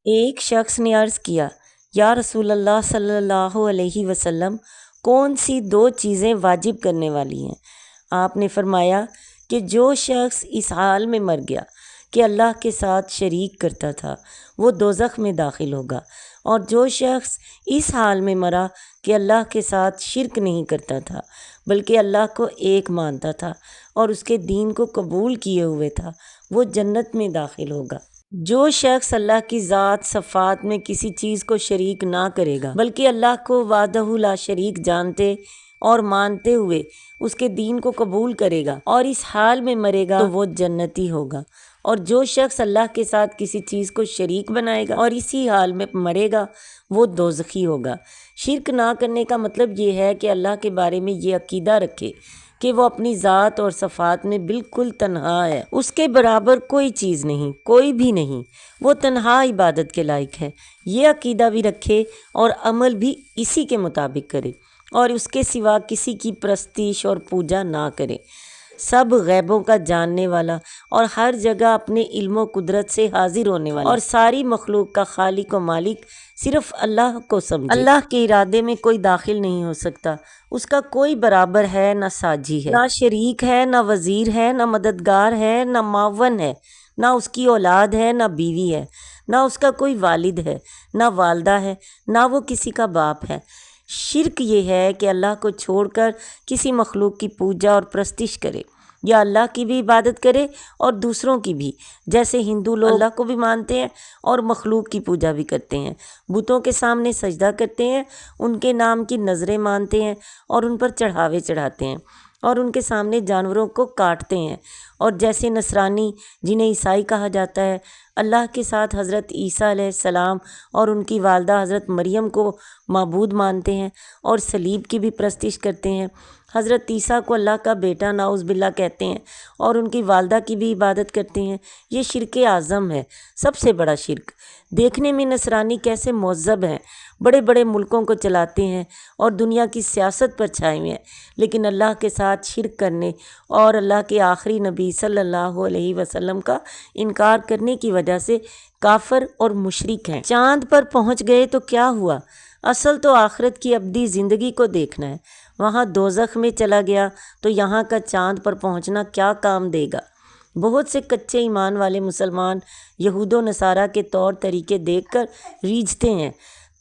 ایک شخص نے عرض کیا، یا رسول اللہ صلی اللہ علیہ وسلم، کون سی دو چیزیں واجب کرنے والی ہیں؟ آپ نے فرمایا کہ جو شخص اس حال میں مر گیا کہ اللہ کے ساتھ شریک کرتا تھا وہ دوزخ میں داخل ہوگا، اور جو شخص اس حال میں مرا کہ اللہ کے ساتھ شرک نہیں کرتا تھا بلکہ اللہ کو ایک مانتا تھا اور اس کے دین کو قبول کیے ہوئے تھا، وہ جنت میں داخل ہوگا۔ جو شخص اللہ کی ذات صفات میں کسی چیز کو شریک نہ کرے گا بلکہ اللہ کو وحدہ لا شریک جانتے اور مانتے ہوئے اس کے دین کو قبول کرے گا اور اس حال میں مرے گا تو وہ جنتی ہوگا، اور جو شخص اللہ کے ساتھ کسی چیز کو شریک بنائے گا اور اسی حال میں مرے گا وہ دوزخی ہوگا۔ شرک نہ کرنے کا مطلب یہ ہے کہ اللہ کے بارے میں یہ عقیدہ رکھے کہ وہ اپنی ذات اور صفات میں بالکل تنہا ہے، اس کے برابر کوئی چیز نہیں، کوئی بھی نہیں، وہ تنہا عبادت کے لائق ہے۔ یہ عقیدہ بھی رکھے اور عمل بھی اسی کے مطابق کرے، اور اس کے سوا کسی کی پرستش اور پوجا نہ کرے۔ سب غیبوں کا جاننے والا اور ہر جگہ اپنے علم و قدرت سے حاضر ہونے والا اور ساری مخلوق کا خالق و مالک صرف اللہ کو سمجھے۔ اللہ کے ارادے میں کوئی داخل نہیں ہو سکتا، اس کا کوئی برابر ہے نہ ساجی ہے، نہ شریک ہے، نہ وزیر ہے، نہ مددگار ہے، نہ معاون ہے، نہ اس کی اولاد ہے، نہ بیوی ہے، نہ اس کا کوئی والد ہے، نہ والدہ ہے، نہ وہ کسی کا باپ ہے۔ شرک یہ ہے کہ اللہ کو چھوڑ کر کسی مخلوق کی پوجا اور پرستش کرے، یا اللہ کی بھی عبادت کرے اور دوسروں کی بھی، جیسے ہندو لوگ اللہ کو بھی مانتے ہیں اور مخلوق کی پوجا بھی کرتے ہیں، بتوں کے سامنے سجدہ کرتے ہیں، ان کے نام کی نظریں مانتے ہیں اور ان پر چڑھاوے چڑھاتے ہیں اور ان کے سامنے جانوروں کو کاٹتے ہیں، اور جیسے نصرانی جنہیں عیسائی کہا جاتا ہے اللہ کے ساتھ حضرت عیسیٰ علیہ السلام اور ان کی والدہ حضرت مریم کو معبود مانتے ہیں اور صلیب کی بھی پرستش کرتے ہیں، حضرت عیسیٰ کو اللہ کا بیٹا نعوذ باللہ کہتے ہیں اور ان کی والدہ کی بھی عبادت کرتے ہیں۔ یہ شرک اعظم ہے، سب سے بڑا شرک۔ دیکھنے میں نصرانی کیسے مہذب ہیں، بڑے بڑے ملکوں کو چلاتے ہیں اور دنیا کی سیاست پر چھائے ہوئے ہیں، لیکن اللہ کے ساتھ شرک کرنے اور اللہ کے آخری نبی صلی اللہ علیہ وسلم کا انکار کرنے کی وجہ سے کافر اور مشرک ہیں۔ چاند پر پہنچ گئے تو کیا ہوا؟ اصل تو آخرت کی ابدی زندگی کو دیکھنا ہے۔ وہاں دوزخ میں چلا گیا تو یہاں کا چاند پر پہنچنا کیا کام دے گا؟ بہت سے کچے ایمان والے مسلمان یہود و نصارہ کے طور طریقے دیکھ کر ریجھتے ہیں۔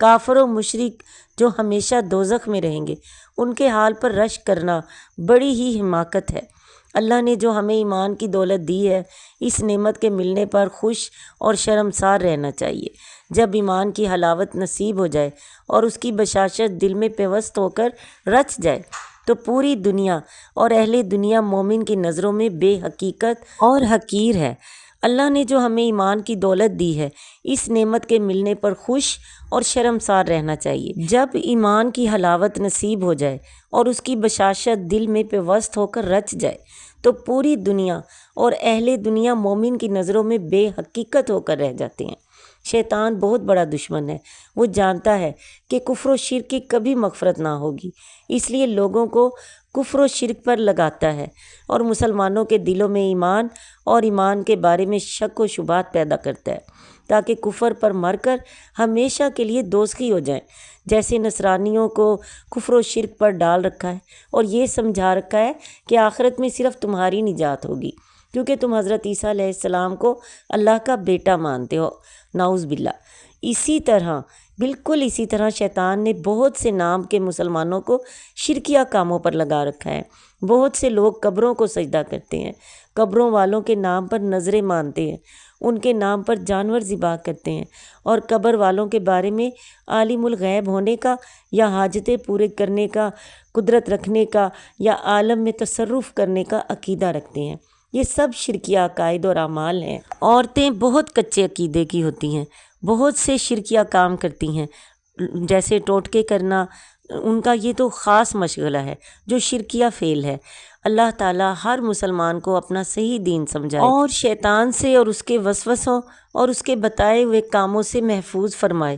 کافر و مشرک جو ہمیشہ دوزخ میں رہیں گے، ان کے حال پر رشک کرنا بڑی ہی حماقت ہے۔ اللہ نے جو ہمیں ایمان کی دولت دی ہے، اس نعمت کے ملنے پر خوش اور شرمسار رہنا چاہیے۔ جب ایمان کی حلاوت نصیب ہو جائے اور اس کی بشاشت دل میں پیوست ہو کر رچ جائے تو پوری دنیا اور اہل دنیا مومن کی نظروں میں بے حقیقت اور حقیر ہے۔ اللہ نے جو ہمیں ایمان کی دولت دی ہے، اس نعمت کے ملنے پر خوش اور شرمسار رہنا چاہیے۔ جب ایمان کی حلاوت نصیب ہو جائے اور اس کی بشاشت دل میں پیوست ہو کر رچ جائے تو پوری دنیا اور اہل دنیا مومن کی نظروں میں بے حقیقت ہو کر رہ جاتے ہیں۔ شیطان بہت بڑا دشمن ہے، وہ جانتا ہے کہ کفر و شرک کی کبھی مغفرت نہ ہوگی، اس لیے لوگوں کو کفر و شرک پر لگاتا ہے اور مسلمانوں کے دلوں میں ایمان اور ایمان کے بارے میں شک و شبہات پیدا کرتا ہے تاکہ کفر پر مر کر ہمیشہ کے لیے دوزخی ہو جائیں۔ جیسے نصرانیوں کو کفر و شرک پر ڈال رکھا ہے اور یہ سمجھا رکھا ہے کہ آخرت میں صرف تمہاری نجات ہوگی کیونکہ تم حضرت عیسیٰ علیہ السلام کو اللہ کا بیٹا مانتے ہو، نعوذ باللہ۔ بالکل اسی طرح شیطان نے بہت سے نام کے مسلمانوں کو شرکیہ کاموں پر لگا رکھا ہے۔ بہت سے لوگ قبروں کو سجدہ کرتے ہیں، قبروں والوں کے نام پر نظریں مانتے ہیں، ان کے نام پر جانور ذبح کرتے ہیں اور قبر والوں کے بارے میں عالم الغیب ہونے کا یا حاجتیں پورے کرنے کا، قدرت رکھنے کا یا عالم میں تصرف کرنے کا عقیدہ رکھتے ہیں۔ یہ سب شرکیہ عقائد اور اعمال ہیں۔ عورتیں بہت کچے عقیدے کی ہوتی ہیں، بہت سے شرکیہ کام کرتی ہیں، جیسے ٹوٹکے کرنا، ان کا یہ تو خاص مشغلہ ہے جو شرکیہ فعل ہے۔ اللہ تعالیٰ ہر مسلمان کو اپنا صحیح دین سمجھائے اور شیطان سے اور اس کے وسوسوں اور اس کے بتائے ہوئے کاموں سے محفوظ فرمائے۔